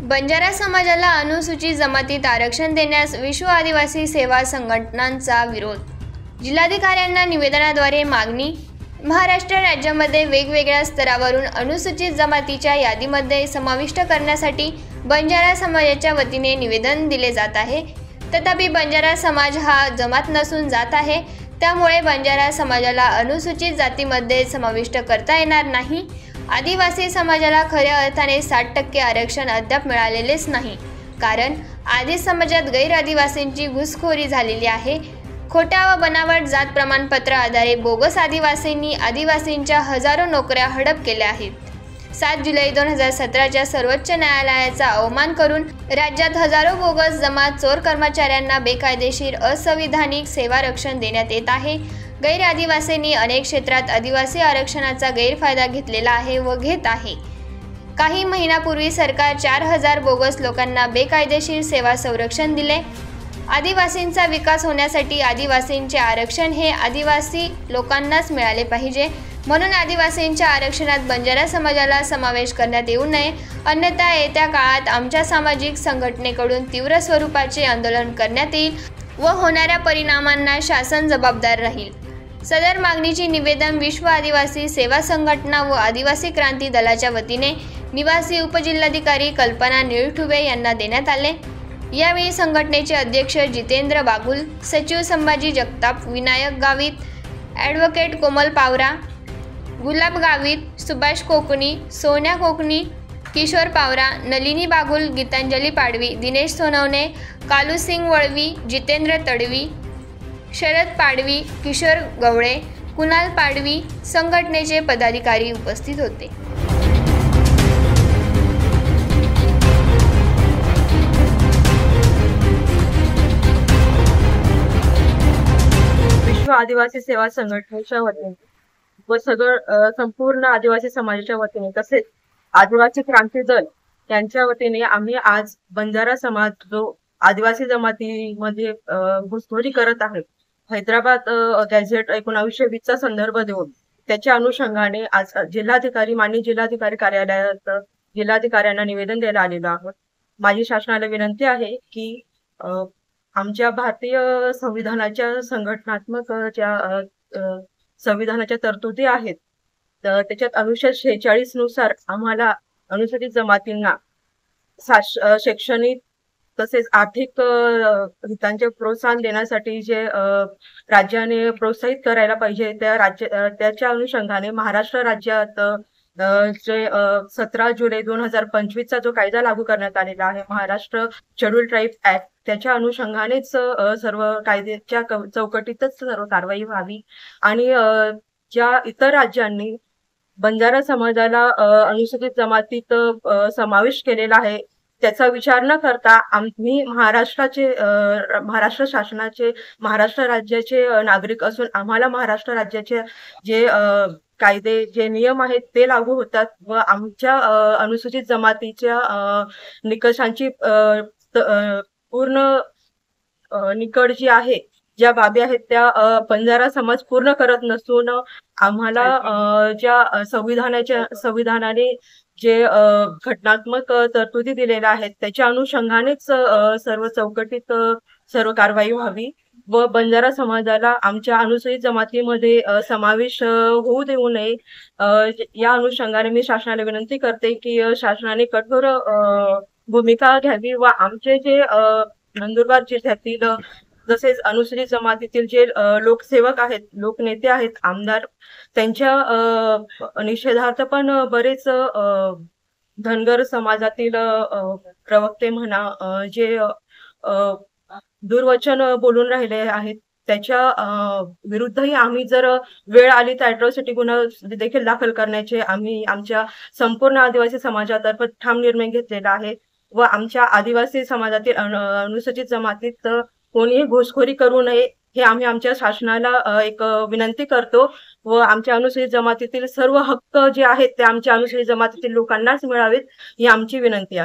बंजारा समाजाला अनुसूचित जमातीत आरक्षण देण्यास विश्व आदिवासी सेवा संघटनांचा विरोध. जिल्हाधिकाऱ्यांना निवेदनाद्वारे मागणी. महाराष्ट्र राज्यामध्ये वेगवेगळ्या स्तरावरून अनुसूचित जमातीच्या यादीमध्ये समाविष्ट करण्यासाठी बंजारा समाजाच्या वतीने निवेदन दिले जात आहे. तथापि बंजारा समाज हा जमात नसून जात आहे. त्यामुळे बंजारा समाजाला अनुसूचित जातीमध्ये समाविष्ट करता येणार नाही. आदिवासी समाजाला खऱ्या अर्थाने 60% आरक्षण अद्याप मिळालेलेच नाही. कारण आदी समाजात गैर आदिवासींची घुसखोरी झालेली आहे. खोट्या व बनावट जात प्रमाणपत्र आधारे बोगस आदिवासींनी आदिवासींच्या हजारो नोकऱ्या हडप केल्या आहेत. 7 जुलै 2017च्या सर्वोच्च न्यायालयाचा अवमान करून राज्यात हजारो बोगस जमात चोर कर्मचाऱ्यांना बेकायदेशीर असंविधानिक सेवा रक्षण देण्यात येत आहे. गैर आदिवासींनी अनेक क्षेत्रात आदिवासी आरक्षणाचा गैरफायदा घेतलेला आहे व घेत आहे. काही महिन्यापूर्वी सरकार 4000 बोगस लोकांना बेकायदेशीर सेवा संरक्षण दिले. आदिवासींचा विकास होण्यासाठी आदिवासींचे आरक्षण हे आदिवासी लोकांनाच मिळाले पाहिजे. म्हणून आदिवासींच्या आरक्षणात बंजारा समाजाला समावेश करण्यात येऊ नये. अन्यथा येत्या काळात आमच्या सामाजिक संघटनेकडून तीव्र स्वरूपाचे आंदोलन करण्यात येईल व होणाऱ्या परिणामांना शासन जबाबदार राहील. सदर मागणीचे निवेदन विश्व आदिवासी सेवा संघटना व आदिवासी क्रांती दलाच्या वतीने निवासी उपजिल्हाधिकारी कल्पना निळठुबे यांना देण्यात आले. यावेळी संघटनेचे अध्यक्ष जितेंद्र बागुल, सचिव संभाजी जगताप, विनायक गावित, ॲडव्होकेट कोमल पावरा, गुलाब गावित, सुभाष कोकणी, सोन्या कोकणी, किशोर पावरा, नलिनी बागुल, गीतांजली पाडवी, दिनेश सोनवणे, कालूसिंग वळवी, जितेंद्र तडवी, शरद पाडवी, किशोर गवळे, कुणाल पाडवी संघटनेचे पदाधिकारी उपस्थित होते. विश्व आदिवासी सेवा संघटनेच्या वतीने व संपूर्ण आदिवासी समाजाच्या वतीने तसेच आदिवासी क्रांती दल यांच्या वतीने आम्ही आज बंजारा समाज जो आदिवासी जमातीमध्ये घुसखोरी करत आहे, हैदराबाद गॅझेट 1920 चा संदर्भ देऊन त्याच्या अनुषंगाने आज माननीय जिल्हाधिकारी कार्यालयात जिल्हाधिकाऱ्यांना निवेदन द्यायला आलेलो आहोत. माझी शासनाला विनंती आहे की आमच्या भारतीय संविधानाच्या संघटनात्मक ज्या संविधानाच्या तरतुदी आहेत त्याच्यात अनुच्छेद 46 नुसार आम्हाला अनुसूचित जमातींना शैक्षणिक तसेच आर्थिक हितांचे प्रोत्साहन देण्यासाठी जे राज्याने प्रोत्साहित करायला पाहिजे त्याच्या अनुषंगाने महाराष्ट्र राज्यात जे 17 जुलै 2025 चा जो कायदा लागू करण्यात आलेला आहे, महाराष्ट्र शेड्यूल ट्राईब ऍक्ट, त्याच्या अनुषंगानेच सर्व कायद्याच्या चौकटीतच सर्व कारवाई व्हावी आणि ज्या इतर राज्यांनी बंजारा समाजाला अनुसूचित जमातीत समावेश केलेला आहे त्याचा विचार न करता आम्ही महाराष्ट्र शासनाचे महाराष्ट्र राज्याचे नागरिक असून आम्हाला महाराष्ट्र राज्याचे जे कायदे जे नियम आहेत ते लागू होतात व आमच्या अनुसूचित जमातीच्या निकषांची पूर्ण निकड जी आहे, ज्या बाबी आहेत त्या बंजारा समाज पूर्ण करत नसून आम्हाला ज्या संविधानाने जे घटनात्मक तरतुदी दिलेल्या आहेत त्याच्या अनुषंगानेच सर्व चौकटीत सर्व कारवाई व्हावी व बंजारा समाजाला आमच्या अनुसूचित जमातीमध्ये समावेश होऊ देऊ नये. या अनुषंगाने मी शासनाला विनंती करते की शासनाने कठोर भूमिका घ्यावी व आमचे जे नंदुरबार जिल्ह्यातील तसेच अनुसूचित जमातीतील जे लोकसेवक आहेत, लोकनेते आहेत, आमदार, त्यांच्या निषेधार्थ पण बरेच धनगर समाजातील प्रवक्ते म्हणा जे दुर्वचन बोलून राहिले आहेत त्याच्या विरुद्धही आम्ही जर वेळ आली तर अॅट्रॉसिटी गुन्हा देखील दाखल करण्याचे आम्ही आमच्या संपूर्ण आदिवासी समाजातर्फे ठाम निर्णय घेतलेला आहे व आमच्या आदिवासी समाजातील अनुसूचित जमातीत कोणीही घुसखोरी करू नये हे आम्ही आमच्या शासनाला एक विनंती करतो व आमच्या अनुसूचित जमातीतील सर्व हक्क जे आहेत ते आमच्या अनुसूचित जमातीतील लोकांनाच मिळावेत ही आमची विनंती आहे.